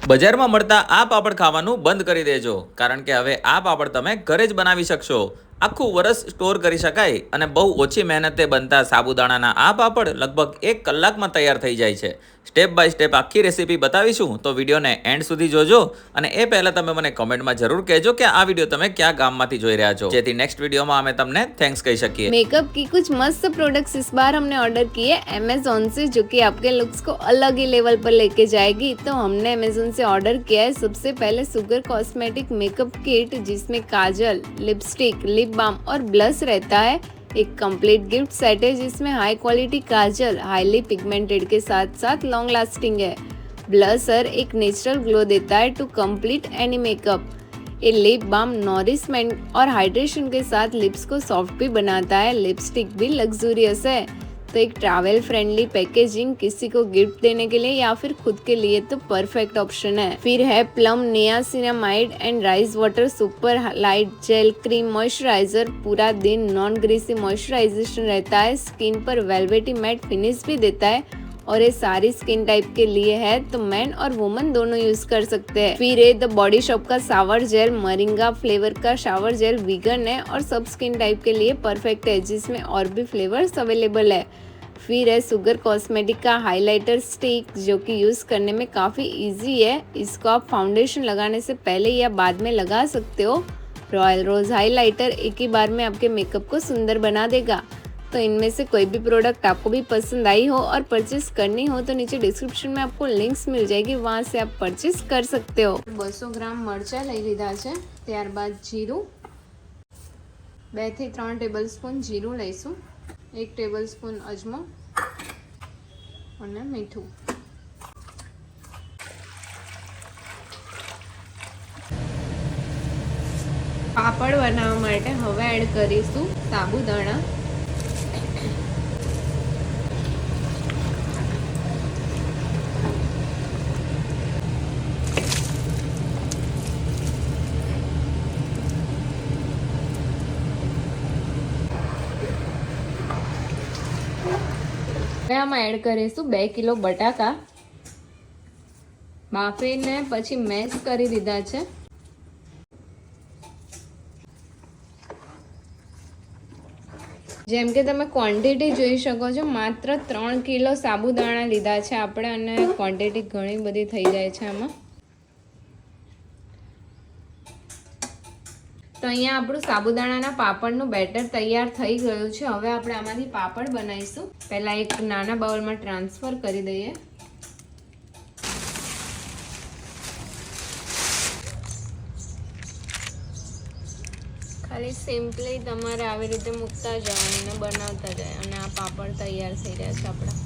બજારમાં મળતા આ પાપડ ખાવાનું બંધ કરી દેજો, કારણ કે હવે આ પાપડ તમે ઘરે જ બનાવી શકશો. આખું વર્ષ સ્ટોર કરી શકાય અને બહુ ઓછી મહેનતે બનતા સાબુદાણાના આ પાપડ લગભગ 1 કલાકમાં તૈયાર થઈ જાય છે. સ્ટેપ બાય સ્ટેપ આખી રેસીપી બતાવીશું, તો વિડીયોને એન્ડ સુધી જોજો. અને એ પહેલાં તમે મને કમેન્ટમાં જરૂર કહેજો કે આ વિડીયો તમે કયા ગામમાંથી જોઈ રહ્યા છો, જેથી નેક્स्ट वीडियो में हमें तमने थैंक्स कही सकिए। मेकअप की कुछ मस्त प्रोडक्ट्स इस बार हमने ऑर्डर किए अमेज़ॉन से, जो कि आपके लुक्स को अलग ही लेवल पर लेके जाएगी। तो हमने अमेज़ॉन से ऑर्डर किया है सबसे पहले सुगर कॉस्मेटिक मेकअप किट, जिसमें काजल, लिपस्टिक, लिप बाम और ब्लश रहता है। एक कंप्लीट गिफ्ट सेट है जिसमें हाई क्वालिटी काजल हाईली पिगमेंटेड के साथ साथ लॉन्ग लास्टिंग है। ब्लशर एक नेचुरल ग्लो देता है टू कंप्लीट एनी मेकअप। ये लिप बाम नॉरिशमेंट और हाइड्रेशन के साथ लिप्स को सॉफ्ट भी बनाता है। लिपस्टिक भी लग्जूरियस है। तो एक ट्रैवल फ्रेंडली पैकेजिंग किसी को गिफ्ट देने के लिए या फिर खुद के लिए तो परफेक्ट ऑप्शन है। फिर है plum niacinamide and rice water super light gel cream moisturiser. पूरा दिन नॉन ग्रीसी मॉइस्चराइजेशन रहता है, स्किन पर वेलवेटी मैट फिनिश भी देता है और ये सारी स्किन टाइप के लिए है, तो मैन और वुमन दोनों यूज कर सकते हैं। फिर ये द बॉडी शॉप का शावर जेल मरिंगा फ्लेवर का शावर जेल वीगन है और सब स्किन टाइप के लिए परफेक्ट है, जिसमें और भी फ्लेवर्स अवेलेबल है। फिर है सुगर कॉस्मेटिक का हाइलाइटर स्टिक, जो कि यूज़ करने में काफ़ी इजी है। इसको आप फाउंडेशन लगाने से पहले या बाद में लगा सकते हो। रॉयल रोज हाइलाइटर एक ही बार में आपके मेकअप को सुंदर बना देगा। तो इनमें से कोई भी प्रोडक्ट आपको भी पसंद आई हो और परचेस करनी हो तो नीचे डिस्क्रिप्शन में आपको लिंक्स मिल जाएगी, वहाँ से आप परचेस कर सकते हो। 200 ग्राम मरचा लई लीधा है, त्यारबाद जीરું 2 થી 3 ટેબલસ્પૂન जीરું લઈશું, 1 ટેબલસ્પૂન અજમો અને મીઠું। પાપડ બનાવવા માટે હવે એડ કરીશું સાબુદાણા। આમાં એડ કરીશું 2 કિલો બટાકા, બાફીને પછી મેશ કરી દીધા છે। જેમ કે તમે ક્વોન્ટિટી જોઈ શકો છો, માત્ર 3 કિલો સાબુદાણા લીધા છે આપણે, અને ક્વોન્ટિટી ઘણી બધી થઈ જાય છે આમાં। તો અહીંયા આપણું સાબુદાણાના પાપડનું બેટર તૈયાર થઈ ગયું છે। હવે આપણે આમાંથી પાપડ બનાવીશું। પહેલા એક નાના બાઉલમાં ટ્રાન્સફર કરી દઈએ। ખાલી સિમ્પલી તમારે આવી રીતે મૂકતા જવાનું અને બનાવતા જાય, અને આ પાપડ તૈયાર થઈ રહ્યા છે આપણા।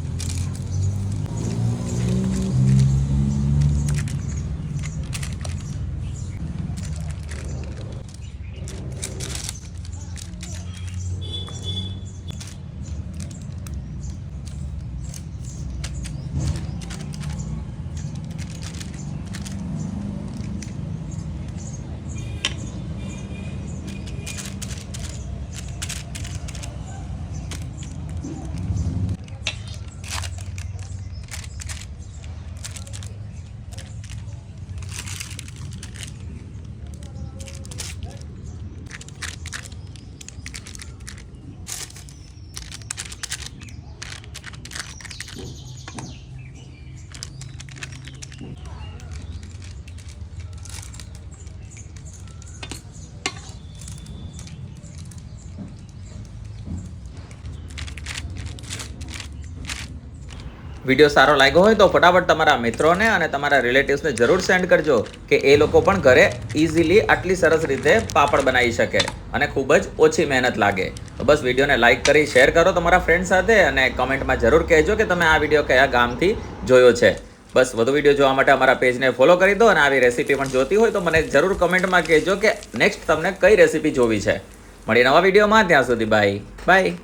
વિડીયો સારો લાગ્યો હોય તો ફટાફટ તમારા મિત્રોને અને તમારા રિલેટિવ્સને જરૂર સેન્ડ કરજો, કે એ લોકો પણ ઘરે ઇઝીલી આટલી સરસ રીતે પાપડ બનાવી શકે અને ખૂબ જ ઓછી મહેનત લાગે। તો બસ વિડીયોને લાઇક કરી શેર કરો તમારા ફ્રેન્ડ સાથે, અને કમેન્ટમાં જરૂર કહેજો કે તમે આ વિડીયો કયા ગામથી જોયો છે। બસ વધુ વિડીયો જોવા માટે અમારા પેજને ફોલો કરી દો, અને આવી રેસીપી પણ જોતી હોય તો મને જરૂર કમેન્ટમાં કહેજો કે નેક્સ્ટ તમને કઈ રેસીપી જોવી છે। મળીએ નવા વિડીયોમાં, ત્યાં સુધી બાય બાય।